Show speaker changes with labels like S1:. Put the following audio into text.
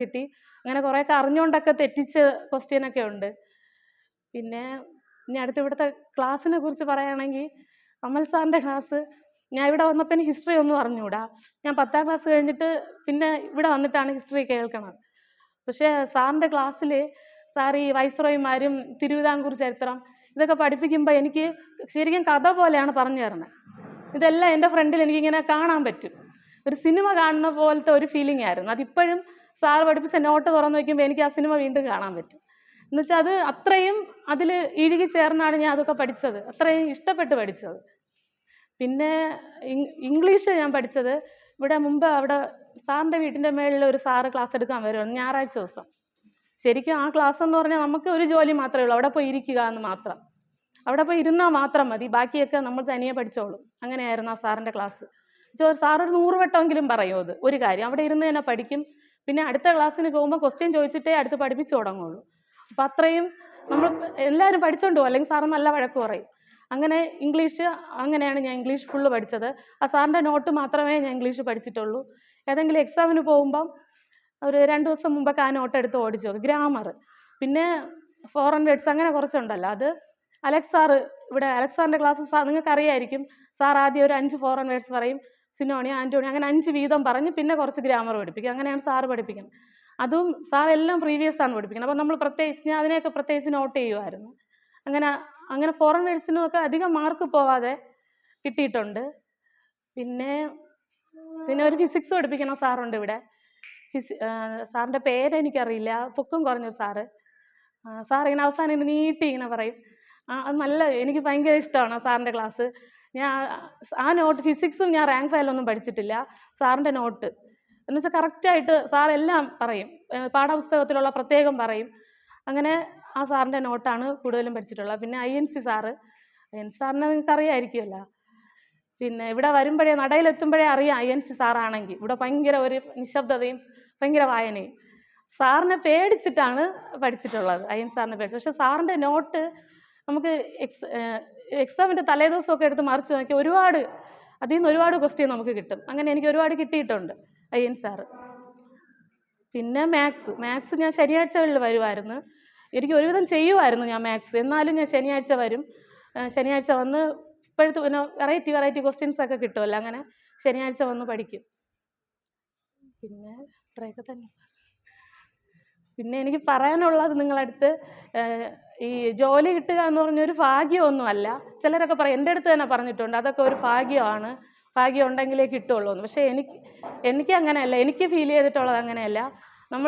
S1: കിട്ടി. അങ്ങനെ കുറേയൊക്കെ അറിഞ്ഞുകൊണ്ടൊക്കെ തെറ്റിച്ച് ക്വസ്റ്റ്യനൊക്കെ ഉണ്ട്. പിന്നെ ഇനി അടുത്ത ഇവിടുത്തെ ക്ലാസ്സിനെ കുറിച്ച് പറയുകയാണെങ്കിൽ അമൽ സാറിൻ്റെ ക്ലാസ്, ഞാൻ ഇവിടെ വന്നപ്പോൾ എനിക്ക് ഹിസ്റ്ററി ഒന്നും അറിഞ്ഞുകൂടാ. ഞാൻ 10ാം ക്ലാസ് കഴിഞ്ഞിട്ട് പിന്നെ ഇവിടെ വന്നിട്ടാണ് ഹിസ്റ്ററി കേൾക്കണത്. പക്ഷേ സാറിൻ്റെ ക്ലാസ്സിൽ സാർ ഈ വൈസ്രോയിമാരും തിരുവിതാംകൂർ ചരിത്രം ഇതൊക്കെ പഠിപ്പിക്കുമ്പോൾ എനിക്ക് ശരിക്കും കഥ പോലെയാണ് പറഞ്ഞു തരുന്നത്. ഇതെല്ലാം എൻ്റെ ഫ്രണ്ടിൽ എനിക്കിങ്ങനെ കാണാൻ പറ്റും. ഒരു സിനിമ കാണുന്ന പോലത്തെ ഒരു ഫീലിംഗ് ആയിരുന്നു. അതിപ്പോഴും സാർ പഠിപ്പിച്ച നോട്ട് തുറന്നു വയ്ക്കുമ്പോൾ എനിക്ക് ആ സിനിമ വീണ്ടും കാണാൻ പറ്റും. എന്നുവെച്ചാൽ അത് അത്രയും അതിൽ ഇഴുകി ചേർന്നാണ് ഞാൻ അതൊക്കെ പഠിച്ചത്, അത്രയും ഇഷ്ടപ്പെട്ട് പഠിച്ചത്. പിന്നെ ഇംഗ്ലീഷ് ഞാൻ പഠിച്ചത് ഇവിടെ മുമ്പ് അവിടെ സാറിൻ്റെ വീട്ടിൻ്റെ മേളിൽ ഒരു സാറ് ക്ലാസ് എടുക്കാൻ വരുവാണ് ഞായറാഴ്ച ദിവസം. ശരിക്കും ആ ക്ലാസ് എന്ന് പറഞ്ഞാൽ നമുക്ക് ഒരു ജോലി മാത്രമേ ഉള്ളൂ, അവിടെ പോയി ഇരിക്കുക എന്ന് മാത്രം. അവിടെ പോയി ഇരുന്നാൽ മാത്രം മതി, ബാക്കിയൊക്കെ നമ്മൾ തനിയെ പഠിച്ചോളും. അങ്ങനെയായിരുന്നു ആ സാറിൻ്റെ ക്ലാസ്. സാർ ഒരു 100 വട്ടമെങ്കിലും പറയും അത് ഒരു കാര്യം. അവിടെ ഇരുന്ന് തന്നെ പഠിക്കും. പിന്നെ അടുത്ത ക്ലാസ്സിന് പോകുമ്പോൾ ക്വസ്റ്റ്യൻ ചോദിച്ചിട്ടേ അടുത്ത് പഠിപ്പിച്ചു തുടങ്ങുള്ളൂ. അപ്പം അത്രയും നമ്മൾ എല്ലാവരും പഠിച്ചുകൊണ്ട് പോകും, അല്ലെങ്കിൽ സാറ് നല്ല വഴക്ക് പറയും. അങ്ങനെ ഇംഗ്ലീഷ്, അങ്ങനെയാണ് ഞാൻ ഇംഗ്ലീഷ് ഫുള്ള് പഠിച്ചത്. ആ സാറിൻ്റെ നോട്ട് മാത്രമേ ഞാൻ ഇംഗ്ലീഷ് പഠിച്ചിട്ടുള്ളൂ. ഏതെങ്കിലും എക്സാമിന് പോകുമ്പം ഒരു 2 ദിവസം മുമ്പൊക്കെ ആ നോട്ട് എടുത്ത് ഓടിച്ചു നോക്കും. ഗ്രാമർ, പിന്നെ ഫോറിൻ വേർഡ്സ്, അങ്ങനെ കുറച്ചുണ്ടല്ലോ. അത് അലക്സ് സാറ്, ഇവിടെ അലക്സ് സാറിൻ്റെ ക്ലാസ് നിങ്ങൾക്ക് അറിയായിരിക്കും. സാർ ആദ്യം ഒരു 5 ഫോറിൻ വേർഡ്സ് പറയും, സിനോണി, ആൻറ്റോണി, അങ്ങനെ 5 വീതം പറഞ്ഞ് പിന്നെ കുറച്ച് ഗ്രാമർ പഠിപ്പിക്കും. അങ്ങനെയാണ് സാറ് പഠിപ്പിക്കുന്നത്. അതും സാർ എല്ലാം പ്രീവിയസ് ആണ് പഠിപ്പിക്കുന്നത്. അപ്പോൾ നമ്മൾ പ്രത്യേകിച്ച് ഞാൻ അതിനെയൊക്കെ പ്രത്യേകിച്ച് നോട്ട് ചെയ്യുമായിരുന്നു. അങ്ങനെ ഫോറിൻ വേർഡ്സിനുമൊക്കെ അധികം മാർക്ക് പോവാതെ കിട്ടിയിട്ടുണ്ട്. പിന്നെ ഒരു ഫിസിക്സ് പഠിപ്പിക്കുന്ന സാറുണ്ട് ഇവിടെ. സാറിൻ്റെ പേരെനിക്കറിയില്ല, പൊക്കം കുറഞ്ഞൊരു സാറ്. സാർ ഇങ്ങനെ അവസാനം ഇങ്ങനെ നീട്ടി ഇങ്ങനെ പറയും. അത് നല്ല, എനിക്ക് ഭയങ്കര ഇഷ്ടമാണ് സാറിൻ്റെ ക്ലാസ്. ഞാൻ ആ നോട്ട് ഫിസിക്സും ഞാൻ റാങ്ക് ഫയലൊന്നും പഠിച്ചിട്ടില്ല. സാറിൻ്റെ നോട്ട് എന്ന് വെച്ചാൽ കറക്റ്റായിട്ട് സാർ എല്ലാം പറയും, പാഠപുസ്തകത്തിലുള്ള പ്രത്യേകം പറയും. അങ്ങനെ ആ സാറിൻ്റെ നോട്ടാണ് കൂടുതലും പഠിച്ചിട്ടുള്ളത്. പിന്നെ INC സാറ്, INC സാറിനെ നിങ്ങൾക്ക് അറിയാമായിരിക്കുമല്ലോ. പിന്നെ ഇവിടെ വരുമ്പോഴേ, നടയിലെത്തുമ്പോഴേ അറിയാം INC സാറാണെങ്കിൽ. ഇവിടെ ഭയങ്കര ഒരു നിശബ്ദതയും ഭയങ്കര വായനയും. സാറിനെ പേടിച്ചിട്ടാണ് പഠിച്ചിട്ടുള്ളത്, INC സാറിനെ പേടിച്ചു. പക്ഷേ സാറിൻ്റെ നോട്ട് നമുക്ക് എക്സാമിൻ്റെ തലേദിവസമൊക്കെ എടുത്ത് മറിച്ച് നോക്കി അതിൽ നിന്ന് ഒരുപാട് ക്വസ്റ്റ്യൻ നമുക്ക് കിട്ടും. അങ്ങനെ എനിക്ക് ഒരുപാട് കിട്ടിയിട്ടുണ്ട് INC സാറ്. പിന്നെ മാത്സ് ഞാൻ ശനിയാഴ്ചകളിൽ വരുമായിരുന്നു. എനിക്ക് ഒരുവിധം ചെയ്യുമായിരുന്നു ഞാൻ മാത്സ്. എന്നാലും ഞാൻ ശനിയാഴ്ച വരും. ശനിയാഴ്ച വന്ന് ഇപ്പോഴത്തെ പിന്നെ വെറൈറ്റി ക്വസ്റ്റ്യൻസ് ഒക്കെ കിട്ടുമല്ലോ, അങ്ങനെ ശനിയാഴ്ച വന്ന് പഠിക്കും. പിന്നെ ഇത്രയൊക്കെ തന്നെ. പിന്നെ എനിക്ക് പറയാനുള്ളത്, നിങ്ങളടുത്ത് ഈ ജോലി കിട്ടുക എന്ന് പറഞ്ഞൊരു ഭാഗ്യമൊന്നുമല്ല. ചിലരൊക്കെ പറയും, എൻ്റെ അടുത്ത് തന്നെ പറഞ്ഞിട്ടുണ്ട്, അതൊക്കെ ഒരു ഭാഗ്യമാണ്, ഭാഗ്യം ഉണ്ടെങ്കിലേ കിട്ടുള്ളൂ എന്ന്. പക്ഷേ എനിക്ക് അങ്ങനെയല്ല, എനിക്ക് ഫീൽ ചെയ്തിട്ടുള്ളത് അങ്ങനെയല്ല. നമ്മൾ